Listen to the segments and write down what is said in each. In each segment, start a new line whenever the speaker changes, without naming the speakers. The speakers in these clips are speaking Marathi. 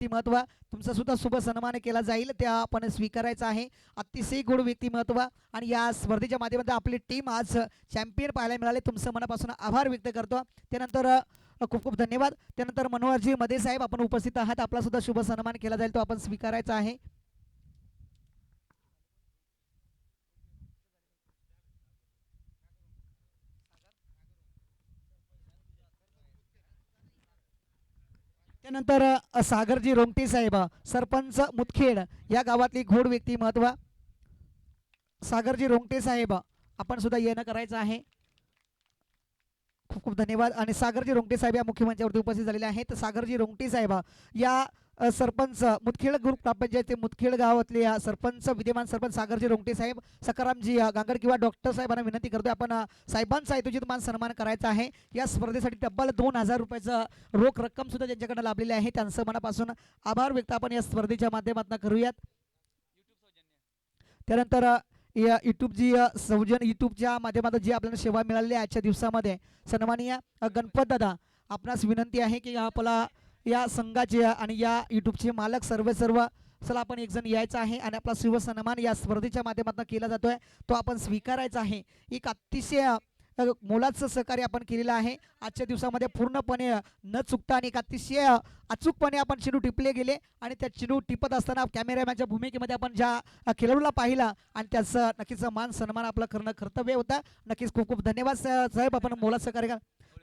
व्यक्तिमत्व तुमचा सुद्धा शुभ सन्मान केला जाईल, त्या आपण स्वीकारायचा आहे. अतिशय गोड व्यक्तिमत्व आणि या स्पर्धेच्या माध्यमातून आपली टीम आज चॅम्पियन पाहायला मिळाले. तुमचं मनापासून आभार व्यक्त करतो. त्यानंतर खूप खूप धन्यवाद. त्यानंतर मनोहरजी मध्ये साहेब आपण उपस्थित आहात, आपला सुद्धा शुभ सन्मान केला जाईल, तो आपण स्वीकारायचा आहे. त्यानंतर सागरजी रोंगटे साहेब सरपंच मुदखेड या गावातली गोड व्यक्तिमत्व सागरजी रोंगटे साहेब आपण सुद्धा येणं करायचं आहे. खूप खूप धन्यवाद. आणि सागरजी रोंगटे साहेब या मुख्य मंचावरती उपस्थित झालेले आहेत. सागरजी रोंगटे साहेब या सरपंच मुदखेड ग्रुप ग्रामपंचायत मुदखेड गावातले सरपंच विद्यमान सरपंच सागरजी रोंगटे साहेब सकारामजी गांगड किंवा डॉक्टर साहेबांना विनंती करतोय, आपण साहेबांचा हेतुचित मान सन्मान करायचा आहे. या स्पर्धेसाठी तब्बल 2000 रुपयाचं रोख रक्कम सुद्धा त्यांच्याकडे लाभलेली आहे. त्यांचं मनापासून आभार व्यक्त आपण या स्पर्धेच्या माध्यमातून करूयात. त्यानंतर युट्यूबजी सौजन युट्यूबच्या माध्यमातून जी आपल्याला सेवा मिळालेली आहे आजच्या दिवसामध्ये, सन्माननीय गणपत दादा आपणास विनंती आहे की आपला या संघाचे आणि या युट्यूबचे मालक सर्व चला आपण एक जण यायचं आहे आणि आपला शिव सन्मान या स्पर्धेच्या माध्यमातून केला जातोय, तो आपण स्वीकारायचा आहे. एक अतिशय मोलाचं सहकार्य आपण केलेलं आहे आजच्या दिवसामध्ये. पूर्णपणे न चुकता आणि एक अतिशय अचूकपणे आपण चेंडू टिपले गेले आणि त्या चेंडू टिपत असताना कॅमेरामॅनच्या भूमिकेमध्ये आपण ज्या खेळाडूला पाहिला आणि त्याचं नक्कीच मान सन्मान आपलं करणं कर्तव्य होतं. नक्कीच खूप खूप धन्यवाद साहेब, आपण मोलाचं सहकार्य.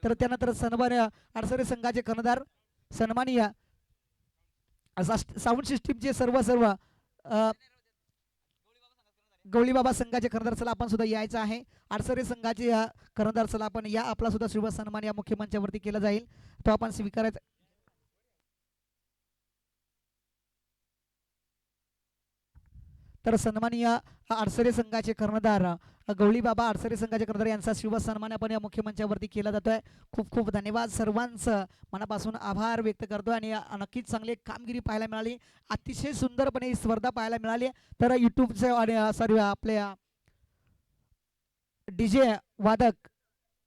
तर त्यानंतर सन्मान अडसरे संघाचे कर्णधार सन्माननीय साऊंड सिस्टीमचे सर्व गवळीबाबा संघाचे कर्णधार चला आपण सुद्धा यायचं आहे. अडसरे संघाचे कर्णधार चला आपण या, आपला सुद्धा शुभ सन्मान या मुख्य मंचावरती केला जाईल, तो आपण स्वीकारायचा. तर सन्माननीय अडसरे संघाचे कर्णधार गवळीबाबा अडसरे संघाचे कर्णधार यांचा शुभ सन्मान आपण या मुख्य मंचावरती केला जातोय. खूप खूप धन्यवाद. सर्वांचं मनापासून आभार व्यक्त करतो आणि नक्कीच चांगली कामगिरी पाहायला मिळाली, अतिशय सुंदरपणे ही स्पर्धा पाहायला मिळाली. तर युट्यूबचे आणि सर्व आपल्या डीजे वादक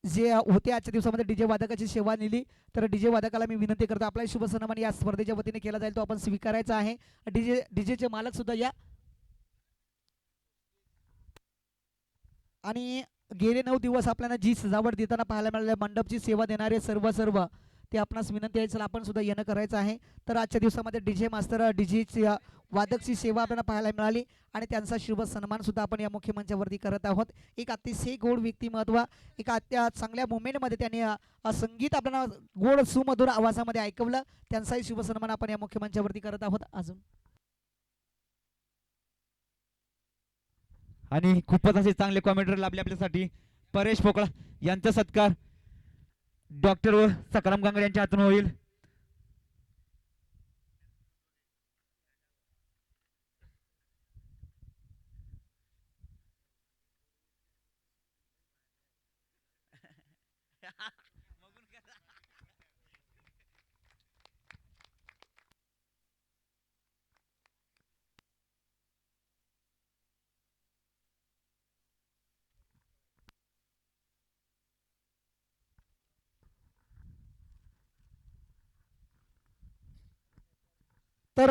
जे होते आजच्या दिवसामध्ये डीजे वादकाची सेवा नेली, तर डीजे वादकाला मी विनंती करतो आपला शुभ सन्मान या स्पर्धेच्या वतीने केला जाईल, तो आपण स्वीकारायचा आहे. डीजेचे मालक सुद्धा या. आणि गेले 9 दिवस आपल्याला जी सजावट देताना पाहायला मिळाले, मंडपची सेवा देणारे सर्व ते आपणास विनंती आहे, चला आपण सुद्धा येणं करायचं आहे. तर आजच्या दिवसामध्ये डीजे मास्तर डीजेची वादकची सेवा आपल्याला पाहायला मिळाली आणि त्यांचा शुभ सन्मान सुद्धा आपण या मुख्य मंचावरती करत आहोत. एक अतिशय गोड व्यक्तिमत्व, एक चांगल्या मोमेंटमध्ये त्यांनी संगीत आपल्याला गोड सुमधुर आवाजामध्ये ऐकवलं, त्यांचाही शुभ सन्मान आपण या मुख्य मंचावरती करत आहोत. अजून
आणि खूपच असे चांगले कॉमेंटर लाभले आपल्यासाठी. परेश पोकळा यांचा सत्कार डॉक्टर व सकाराम गांगड यांच्या हातून होईल.
तर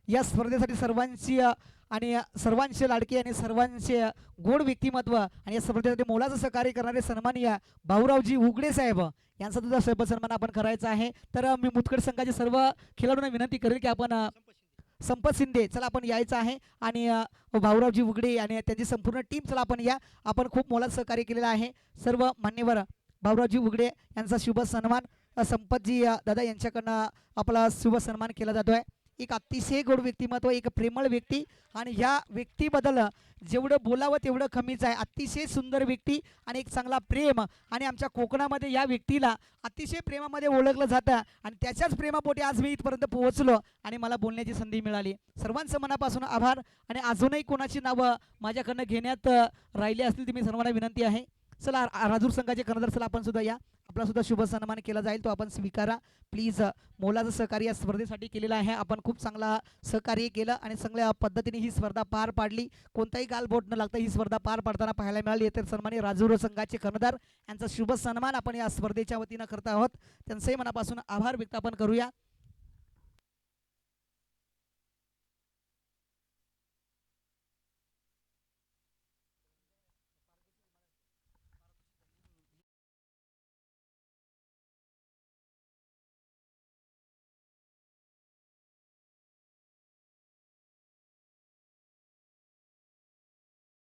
या स्पर्धेसाठी सर्वांची आणि सर्वांचे लाडके आणि सर्वांचे गोड व्यक्तिमत्व आणि या स्पर्धेसाठी मोलाचं सहकार्य करणारे सन्माननीय भाऊरावजी उगडे साहेब यांचा सुद्धा सन्मान आपण करायचा आहे. तर मी मुदखेड संघाचे सर्व खेळाडूंना विनंती करेल की आपण संपत शिंदे चला आपण यायचं आहे आणि भाऊरावजी उगडे आणि त्यांची संपूर्ण टीम चला आपण या. आपण खूप मोलाचं सहकार्य केलेलं आहे. सर्व मान्यवर भाऊरावजी उगडे यांचा शुभ सन्मान संपतजी दादा यांच्याकडनं आपला शुभ सन्मान केला जातोय. एक अतिशय गोड व्यक्तिमत्व, एक प्रेमळ व्यक्ती आणि या व्यक्तीबद्दल जेवढं बोलावं तेवढं कमीच आहे. अतिशय सुंदर व्यक्ती आणि एक चांगला प्रेम, आणि आमच्या कोकणामध्ये या व्यक्तीला अतिशय प्रेमामध्ये ओळखलं जातं आणि त्याच्याच प्रेमापोटी आज मी इथपर्यंत पोहोचलो आणि मला बोलण्याची संधी मिळाली. सर्वांचं मनापासून आभार. आणि अजूनही कोणाची नावं माझ्याकडनं घेण्यात राहिली असतील तर मी सर्वांना विनंती आहे, चला राजूर संघाचे कर्णधार चला आपण सुद्धा या, आपला सुद्धा शुभ सन्मान केला जाईल, तो आपण स्वीकारा प्लीज. मोलाचं सहकार्य या स्पर्धेसाठी केलेलं आहे. आपण खूप चांगला सहकार्य केलं आणि चांगल्या पद्धतीने ही स्पर्धा पार पाडली. कोणताही गालबोट न लागता ही स्पर्धा पार पाडताना पाहायला मिळाली. तर सन्माननीय राजूर संघाचे कर्णधार यांचा शुभ सन्मान आपण या स्पर्धेच्या वतीनं करत आहोत. त्यांचंही मनापासून आभार व्यक्त आपण करूया.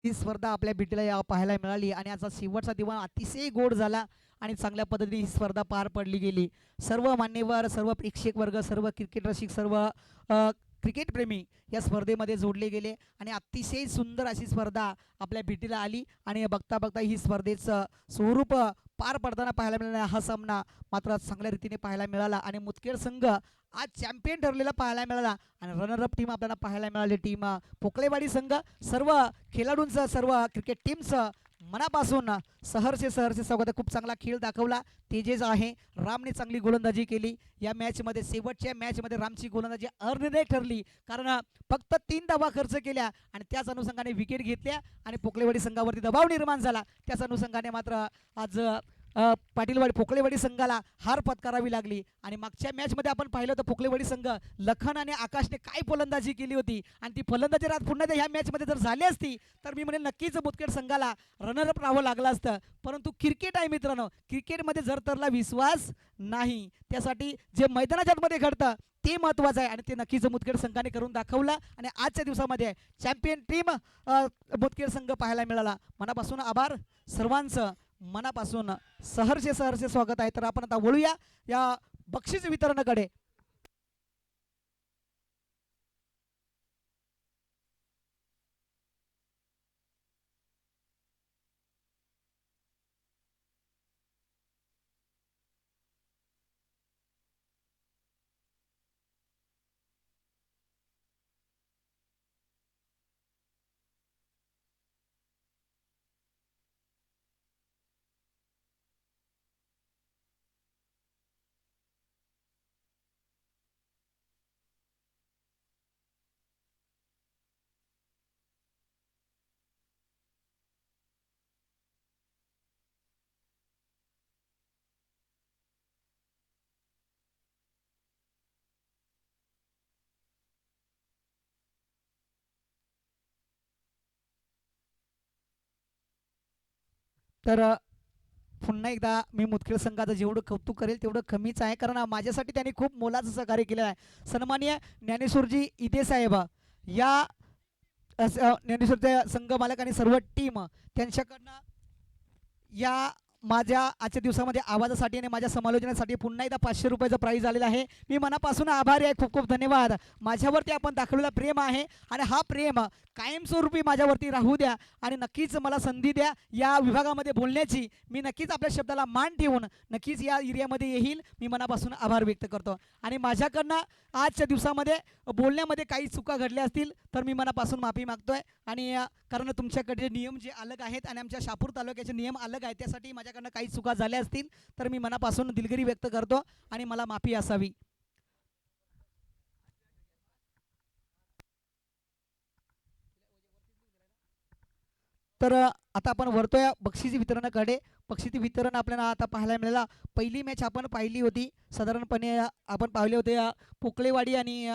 ही स्पर्धा आपल्या भेटीला पाहायला मिळाली आणि आजचा शेवटचा दिवस अतिशय गोड झाला आणि चांगल्या पद्धतीने ही स्पर्धा पार पडली गेली. सर्व मान्यवर, सर्व प्रेक्षक वर्ग, सर्व क्रिकेट रसिक, सर्व क्रिकेट प्रेमी या स्पर्धेमध्ये जोडले गेले आणि अतिशय सुंदर अशी स्पर्धा आपल्या भेटीला आली आणि बघता बघता ही स्पर्धेचं स्वरूप पार पडताना पाहायला मिळाला. हा सामना मात्र चांगल्या रीतीने पाहायला मिळाला आणि मुदखेड संघ आज चॅम्पियन ठरलेला पाहायला मिळाला आणि रनरअप टीम आपल्याला पाहायला मिळाली. टीम पोकळेवाडी संघ सर्व खेळाडूंचं, सर्व क्रिकेट टीमचं मनापासून सहर्षे स्वागत आहे. खूप चांगला खेळ दाखवला. तेजेस आहे, रामने चांगली गोलंदाजी केली या मॅचमध्ये. शेवटच्या मॅचमध्ये रामची गोलंदाजी अनिर्णायक ठरली कारण फक्त 3 धावा खर्च केल्या आणि त्याच अनुषंगाने विकेट घेतल्या आणि पोकळेवाडी संघावरती दबाव निर्माण झाला. त्याच अनुषंगाने मात्र आज पाटीलवाडी पोकळेवाडी संघाला हार पत्करावी लागली आणि मागच्या मॅचमध्ये आपण पाहिलं तर पोकळेवाडी संघ लखन आणि आकाशने काय फलंदाजी केली होती आणि ती फलंदाजी रात पुन्हा ह्या मॅचमध्ये जर झाली असती तर मी म्हणेन नक्कीच मुदखेड संघाला रनरअप राहावं लागलं असतं. परंतु क्रिकेट आहे मित्रांनो, क्रिकेटमध्ये जर तरला विश्वास नाही, त्यासाठी जे मैदानाच्या आतमध्ये घडतं ते महत्त्वाचं आहे आणि ते नक्कीच मुदखेड संघाने करून दाखवलं आणि आजच्या दिवसामध्ये चॅम्पियन टीम मुदखेड संघ पाहायला मिळाला. मनापासून आभार सर्वांचं, मनापासून सहर्षे स्वागत आहे. तर आपण आता वळूया या बक्षीस वितरणाकडे. तर पुन्हा एकदा मी मुदखेड संघाचं जेवढं कौतुक करेल तेवढं कमीच आहे कारण माझ्यासाठी त्यांनी खूप मोलाचं सहकार्य केलं आहे. सन्माननीय ज्ञानेश्वरजी इथे साहेब या ज्ञानेश्वरचे संघ मालक आणि सर्व टीम त्यांच्याकडनं या माझ्या आजच्या दिवसामध्ये आवाजासाठी आणि माझ्या समालोचनासाठी पुन्हा एकदा 500 रुपयाचं प्राईज आलेलं आहे. मी मनापासून आभारी आहे. खूप खूप धन्यवाद. माझ्यावरती आपण दाखवलेला प्रेम आहे आणि हा प्रेम कायमस्वरूपी माझ्यावरती राहू द्या आणि नक्कीच मला संधी द्या या विभागामध्ये बोलण्याची. मी नक्कीच आपल्या शब्दाला मान ठेवून नक्कीच या एरियामध्ये येईल. मी मनापासून आभार व्यक्त करतो आणि माझ्याकडनं आजच्या दिवसामध्ये बोलण्यामध्ये काही चुका घडल्या असतील तर मी मनापासून माफी मागतोय आणि कारण तुमच्याकडे नियम जे अलग आहेत आणि आमच्या शहापूर तालुक्याचे नियम अलग आहेत, त्यासाठी माझ्याकडनं काही चुका झाल्या असतील तर मी मनापासून दिलगिरी व्यक्त करतो आणि मला माफी असावी. तर आता आपण वरतोय बक्षीस वितरणाकडे. बक्षीस वितरण आपल्याला आता पाहायला मिळाला. पहिली मॅच आपण पाहिली होती साधारणपणे आपण पाहिले होते पोकळेवाडी आणि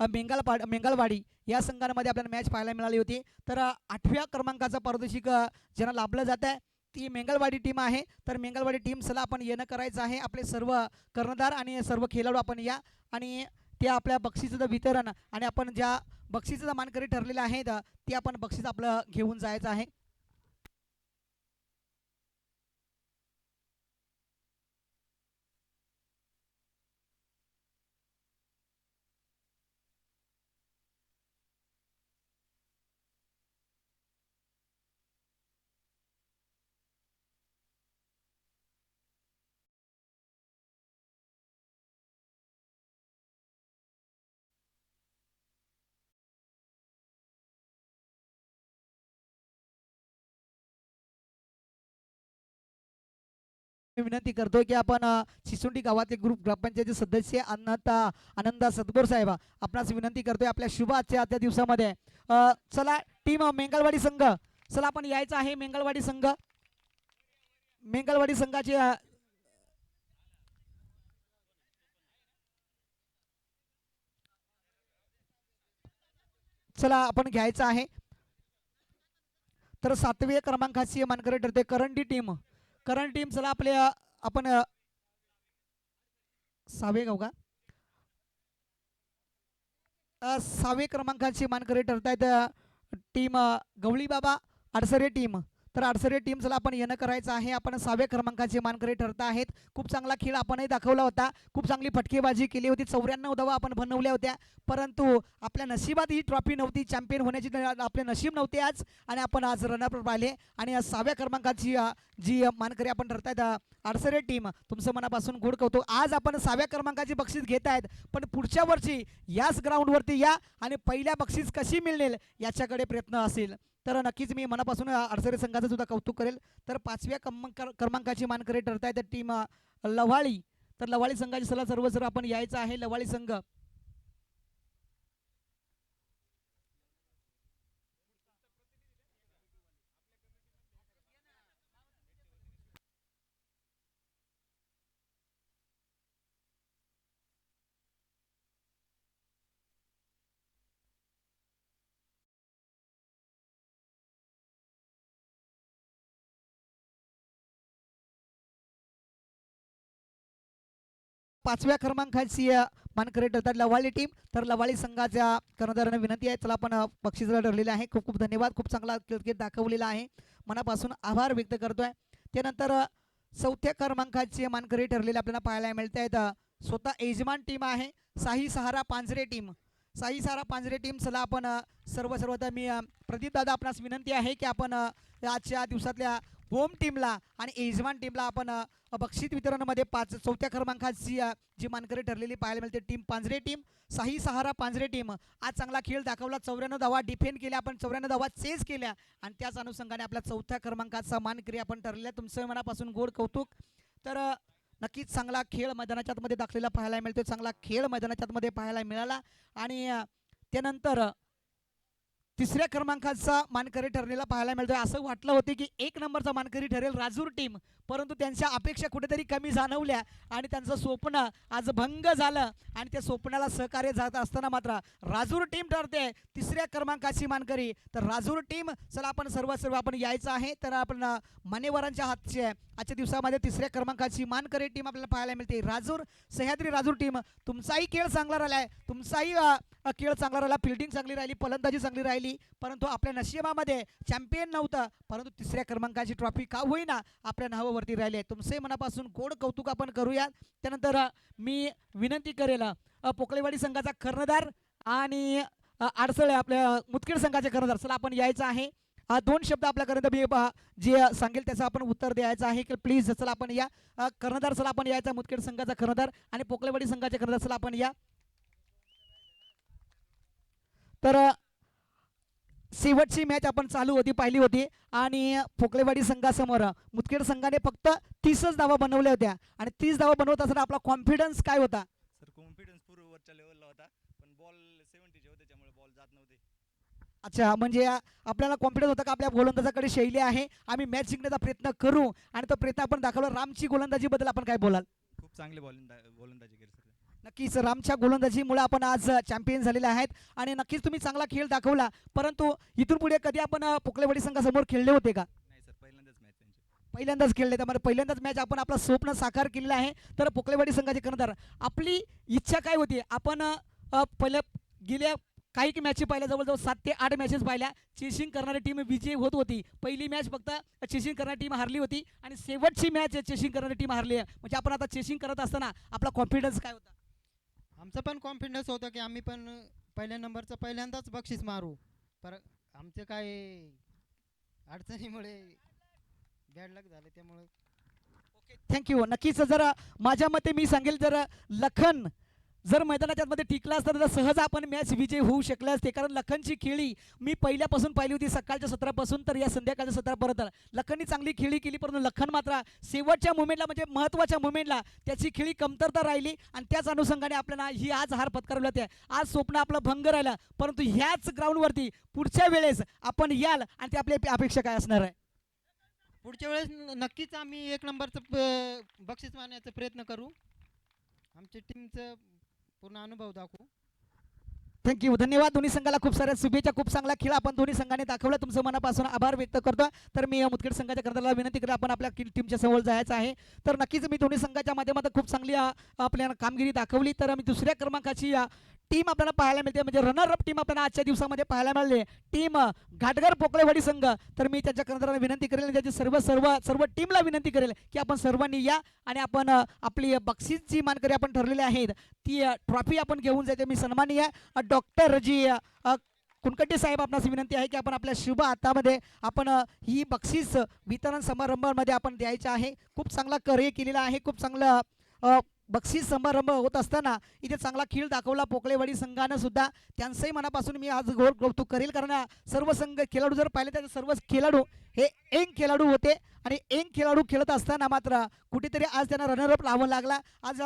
मेंगालवाडी या संघांमध्ये आपल्याला मॅच पाहायला मिळाली होती. तर 8व्या क्रमांकाचा पारितोषिक ज्यांना लाभलं जात आहे ती मेंगलवाडी टीम आहे. तर मेंगलवाडी टीमला आपण येणं करायचं आहे. आपले सर्व कर्णधार आणि सर्व खेळाडू आपण या आणि ते आपल्या बक्षिसाचं वितरण आणि आपण ज्या बक्षिसाचा मानकरी ठरलेला आहे ते आपण बक्षीस आपलं घेऊन जायचं आहे. विनंती करतोय की आपण चिसुंडी गावातील ग्रुप ग्रामपंचायतीचे सदस्य आनंदा सदगोर साहेब आपणास विनंती करतोय आपल्या शुभ आजच्या दिवसामध्ये चला टीम मेंगलवाडी संघ, चला आपण यायचं आहे. मेंगलवाडी संघाचे चला आपण घ्यायचं आहे. तर 7व्या क्रमांकाची मानकरी ठरते करंडी टीम. चला आपल्या आपण 6वे गाव का 6वे क्रमांकाची मानकरी ठरतायत टीम गवळी बाबा अडसरे टीम. तर अडसरे टीम चला आपण येणं करायचं आहे. आपण 6व्या क्रमांकाचे मानकरी ठरत आहेत. खूप चांगला खेळ आपणही दाखवला होता. खूप चांगली फटकेबाजी केली होती. 94 धावा आपण बनवल्या होत्या. परंतु आपल्या नशिबात ही ट्रॉफी नव्हती. चॅम्पियन होण्याची आपले नशीब नव्हते आज आणि आपण आज रनअप राहिले. आणि 6व्या क्रमांकाची जी मानकरी आपण ठरतायत अडसरे टीम, तुमचं मनापासून गोड कौतुक. आज आपण 6व्या क्रमांकाची बक्षीस घेत आहेत, पण पुढच्या वर्षी याच ग्राउंडवरती या आणि पहिल्या बक्षीस कशी मिळेल याच्याकडे प्रयत्न असेल. तर नक्कीच मी मनापासून अडसरे संघाचं सुद्धा कौतुक करेल. तर 5व्या क्रमांकाची मानकरी ठरतायत टीम लव्हाळी. तर लव्हाळी संघाची सला सर्व आपण यायचं आहे. लव्हाळी संघ पाचव्या क्रमांकाची मानकरी ठरतात लवाळी टीम. तर लवाळी संघाच्या कर्णधारांना विनंती आहे, चला आपण बक्षिसाला ठरलेलं आहे. खूप खूप धन्यवाद. खूप चांगला क्रिकेट दाखवलेला आहे. मनापासून आभार व्यक्त करतोय. त्यानंतर 4थ्या क्रमांकाची मानकरी ठरलेली आपल्याला पाहायला मिळत आहेत. स्वतः यजमान टीम आहे साई सहारा पांजरे टीम. साई सहारा पांजरे टीम, चला आपण सर्वदा मी प्रदीप दादा आपणास विनंती आहे की आपण आजच्या दिवसातल्या होम टीमला आणि यजमान टीमला आपण बक्षीस वितरणामध्ये 4थ्या क्रमांकाची जी मानकरी ठरलेली पाहायला मिळते टीम पांजरे टीम, साई सहारा पांजरे टीम. आज चांगला खेळ दाखवला. 94 धावा डिफेंड केल्या आपण, 94 धावा चेस केल्या आणि त्याच अनुषंगाने आपल्या 4थ्या क्रमांकाचा मानकरी आपण ठरलेला. तुमचं मनापासून गोड कौतुक. तर नक्कीच चांगला खेळ मैदानाच्या आतमध्ये दाखलेला पाहायला मिळतो. चांगला खेळ मैदानाच्या आतमध्ये पाहायला मिळाला. आणि त्यानंतर 3ऱ्या क्रमांकाचा मानकरी ठरलेला पाहायला मिळतोय. असं वाटलं होते की 1 नंबरचा मानकरी ठरेल राजूर टीम, परंतु त्यांच्या अपेक्षा कुठेतरी कमी जाणवल्या आणि त्यांचं स्वप्न आज भंग झालं आणि त्या स्वप्नाला सहकार्य जात असताना मात्र राजूर टीम ठरते 3ऱ्या क्रमांकाची मानकरी. तर राजूर टीम, चला आपण सर्व आपण यायचं आहे. तर आपण मान्यवरांच्या हातचे आजच्या दिवसामध्ये 3ऱ्या क्रमांकाची मानकरी टीम आपल्याला पाहायला मिळते राजूर, सह्याद्री राजूर टीम. तुमचाही खेळ चांगला राहिलाय, तुमचाही खेळ चांगला राहिला, फिल्डिंग चांगली राहिली, फलंदाजी चांगली राहिली, परंतु आपल्या नशिबामध्ये चॅम्पियन नव्हतं. परंतु 3ऱ्या क्रमांकाची ट्रॉफी का होईना आपल्या नावावरती राहिली आहे. तुमचे मनापासून गोड कौतुक आपण करूया. त्यानंतर मी विनंती करेल पोकळेवाडी संघाचा कर्णधार आणि आडसळे आपल्या मुदखेड संघाचे कर्णधार, चला आपण यायचं आहे. 2 शब्द आपल्यापर्यंत मी जे सांगेल त्याचं आपण उत्तर द्यायचं आहे की प्लीज. चला आपण या कर्णधार, चला आपण यायचा मुदखेड संघाचा कर्णधार आणि पोकळेवाडी संघाचे कर्णधार, चला आपण या. तर शेवटची मॅच आपण चालू होती पाहिली होती आणि पोकळेवाडी संघासमोर मुदखेड संघाने फक्त 30च धावा बनवल्या होत्या आणि 30 धावा बनवत असताना आपला कॉन्फिडन्स काय होता?
सर कॉन्फिडन्स पूर्ववरच्या लेवलला होता, पण बॉल 70चे होते त्यामुळे बॉल जात नव्हते.
अच्छा, म्हणजे आपल्याला कॉन्फिडन्स होता का आपल्या गोलंदाजाकडे शैली आहे, आम्ही मॅच जिंकण्याचा प्रयत्न करू आणि तो प्रयत्न आपण दाखवला. रामची गोलंदाजीबद्दल आपण काय बोलाल?
खूप चांगले गोलंदाजी केली सर.
नक्कीच रामच्या गोलंदाजीमुळे आपण आज चॅम्पियन झालेले आहेत आणि नक्कीच तुम्ही चांगला खेळ दाखवला. परंतु इथून पुढे कधी आपण पोकळेवाडी संघासमोर खेळले होते का?
नाही सर, पहिल्यांदाच मॅच त्यांची.
पहिल्यांदाच खेळले, त्यामुळे पहिल्यांदाच मॅच आपण आपलं स्वप्न साकार केलेलं आहे. तर पोकळेवाडी संघाचे कर्णधार, आपली इच्छा काय होती? आपण पहिल्या गेल्या काही मॅच पाहिल्या, जवळजवळ 7 ते 8 मॅचेस पाहिल्या. चेसिंग करणारी टीम विजयी होत होती. पहिली मॅच फक्त चेसिंग करणारी टीम हारली होती आणि शेवटची मॅच चेसिंग करणारी टीम हारली आहे. म्हणजे आपण आता चेसिंग करत असताना आपला कॉन्फिडन्स काय होता?
आमचा पण कॉन्फिडन्स होता की आम्ही पण पहिल्या नंबरचं पहिल्यांदाच बक्षीस मारू, पर आमचे काय अडचणीमुळे बॅड लक झाले त्यामुळे.
Okay, thank you. नक्कीच जर माझ्या मते मी सांगेल, जर लखन जर मैदानाच्या मध्ये टिकला असता तर सहज आपण मॅच विजय होऊ शकले असते. कारण लखनची खेळी मी पहिल्यापासून पाहिली होती, सकाळच्या सत्रापासून तर या संध्याकाळच्या सत्रापर्यंत लखननी चांगली खेळी केली. परंतु लखन मात्र शेवटच्या मुमेंटला म्हणजे महत्त्वाच्या मुमेंटला त्याची खेळी कमतरता राहिली आणि त्याच अनुषंगाने आपल्याला ही आज हार पत्करवली होती. आज स्वप्न आपलं भंग राहिलं, परंतु ह्याच ग्राउंडवरती पुढच्या वेळेस आपण याल आणि ते आपली अपेक्षा काय असणार आहे?
पुढच्या वेळेस नक्कीच आम्ही 1 नंबरचं बक्षीस मारण्याचा प्रयत्न करू. आमच्या टीमचं पूर्ण अनुभव दाखवू.
थँक्यू धन्यवाद. दोन्ही संघाला खूप साऱ्या शुभेच्छा. खूप चांगला खेळ आपण दोन्ही संघाने दाखवला. तुमचं मनापासून आभार व्यक्त करतो. तर मी मुदखेड संघाच्या कर्णधाराला विनंती करेन, आपण आपल्या टीमच्या समोर जायचं आहे. तर नक्कीच मी दोन्ही संघाच्या माध्यमातून खूप चांगली आपल्याला कामगिरी दाखवली. तर मी दुसऱ्या क्रमांकाची टीम आपल्याला पाहायला मिळते, म्हणजे रनर अप टीम आपल्याला आजच्या दिवसामध्ये पाहायला मिळाली. टीम घाटघर पोकळेवाडी संघ. तर मी त्यांच्या कर्णधाराला विनंती करेल, त्याची सर्व टीमला विनंती करेल की आपण सर्वांनी या आणि आपण आपली बक्षीसची मानकरी आपण ठरलेली आहेत ती ट्रॉफी आपण घेऊन जायचे. मी सन्माननीय डॉक्टर जी कुणकट्टे साहेब आपणास विनंती आहे की आपण आपल्या शुभ हातामध्ये आपण ही बक्षीस वितरण समारंभामध्ये आपण द्यायचं आहे. खूप चांगला कार्य केलेला आहे. खूप चांगलं बक्षीस समारंभ होत असताना इथे चांगला खेळ दाखवला पोकळेवाडी संघानं सुद्धा. त्यांचंही मनापासून मी आज गोड कौतुक करेल, कारण सर्व संघ खेळाडू जर पाहिले तर सर्व खेळाडू हे यंग खेळाडू होते आणि यंग खेळाडू खेळत असताना मात्र कुठेतरी आज त्यांना रनरअप लावावं लागला. आज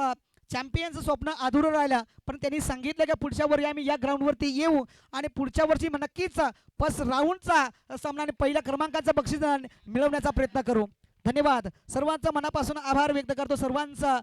चॅम्पियनचं स्वप्न अधुरं राहिलं, पण त्यांनी सांगितलं की पुढच्या वर्षी आम्ही या ग्राउंडवरती येऊ आणि पुढच्या वर्षी नक्कीच फर्स्ट राऊंडचा सामना आणि पहिल्या क्रमांकाचं बक्षीस मिळवण्याचा प्रयत्न करू. धन्यवाद. सर्वांचं मनापासून आभार व्यक्त करतो. सर्वांचं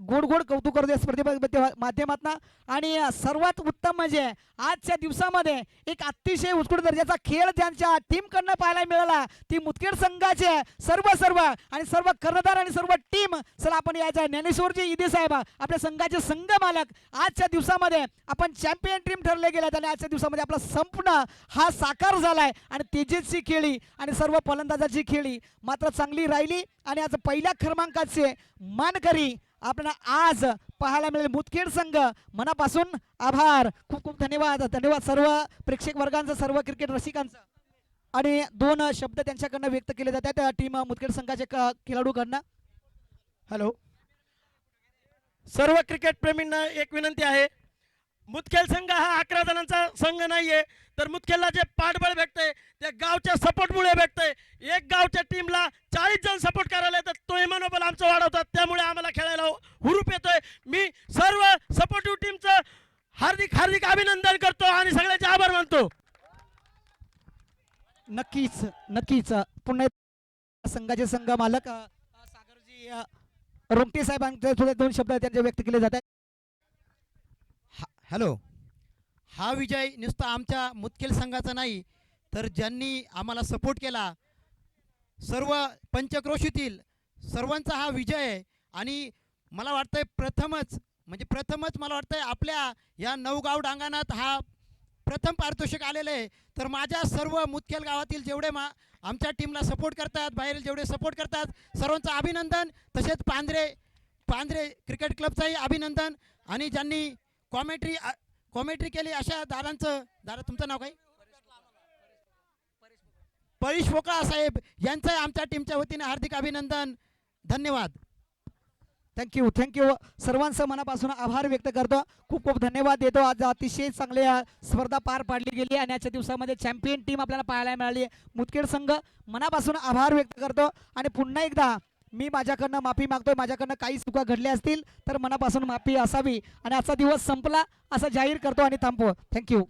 गोड गोड कौतुक करतो या स्पर्धेच्या माध्यमातून. आणि सर्वात उत्तम म्हणजे आजच्या दिवसामध्ये एक अतिशय उत्कृष्ट दर्जाचा खेळ ज्यांच्या टीमकडनं पाहायला मिळाला ती मुदखेड संघाचे सर्व आणि सर्व कर्णधार आणि सर्व टीम. चला आपण यायचं ज्ञानेश्वरजी इदे साहेब आपल्या संघाचे संघ मालक. आजच्या दिवसामध्ये आपण चॅम्पियन टीम ठरले गेल्यात आणि आजच्या दिवसामध्ये आपला संपूर्ण हा साकार झालाय आणि तेजसची खेळी आणि सर्व फलंदाजाची खेळी मात्र चांगली राहिली आणि आज पहिल्या क्रमांकाचे मानकरी आपल्याला आज पाहायला मिळेल मुदखेड संघ. मनापासून आभार. खूप खूप धन्यवाद. धन्यवाद सर्व प्रेक्षक वर्गांचं, सर्व क्रिकेट रसिकांचं. आणि 2 शब्द त्यांच्याकडनं व्यक्त केले जातात टीम मुदखेड संघाचे खेळाडूकडनं.
हॅलो, सर्व क्रिकेट प्रेमींना एक विनंती आहे. मुदखेड संघ हा 11 जणांचा संघ नाहीये, तर मुदखेडला जे पाठबळ भेटतंय ते गावच्या सपोर्टमुळे भेटतंय. एक गावच्या टीमला 40 जण सपोर्ट करायला येतात, तोही मनोबल आमचं वाढवतात, त्यामुळे आम्हाला खेळायला हुरूप येतोय. मी सर्व सपोर्टिव्ह टीमचं हार्दिक अभिनंदन करतो आणि सगळ्यांचे आभार मानतो.
नक्कीच पुन्हा संघाचे संघ मालक सागरजी रोमटे साहेबांचे थोडे 2 शब्द त्यांचे व्यक्त केले जातात.
हॅलो, हा विजय नुसता आमच्या मुदखेड संघाचा नाही, तर ज्यांनी आम्हाला सपोर्ट केला सर्व पंचक्रोशीतील सर्वांचा हा विजय आहे. आणि मला वाटतंय प्रथमच मला वाटतंय आपल्या या नवगाव डांगणात हा प्रथम पारितोषिक आलेलं आहे. तर माझ्या सर्व मुदखेड गावातील जेवढे आमच्या टीमला सपोर्ट करतात, बाहेर जेवढे सपोर्ट करतात, सर्वांचं अभिनंदन. तसेच पांढरे क्रिकेट क्लबचंही अभिनंदन. आणि ज्यांनी कॉमेंट्री केली अशा दादा तुमचं नाव काय? परेश पोकळा साहेब यांचं आमच्या टीमच्या वतीने हार्दिक अभिनंदन. धन्यवाद.
थँक्यू. सर्वांचं मनापासून आभार व्यक्त करतो. खूप खूप धन्यवाद देतो. आज अतिशय चांगली स्पर्धा पार पाडली गेली आणि आजच्या दिवसामध्ये चॅम्पियन टीम आपल्याला पाहायला मिळाली. मुदखेड संघ मनापासून आभार व्यक्त करतो. आणि पुन्हा एकदा मी माझ्याकडनं माफी मागतोय. माझ्याकडनं काही चुका घडल्या असतील तर मनापासून माफी असावी. आणि आजचा दिवस संपला असं जाहीर करतो आणि थांबतो. थँक्यू.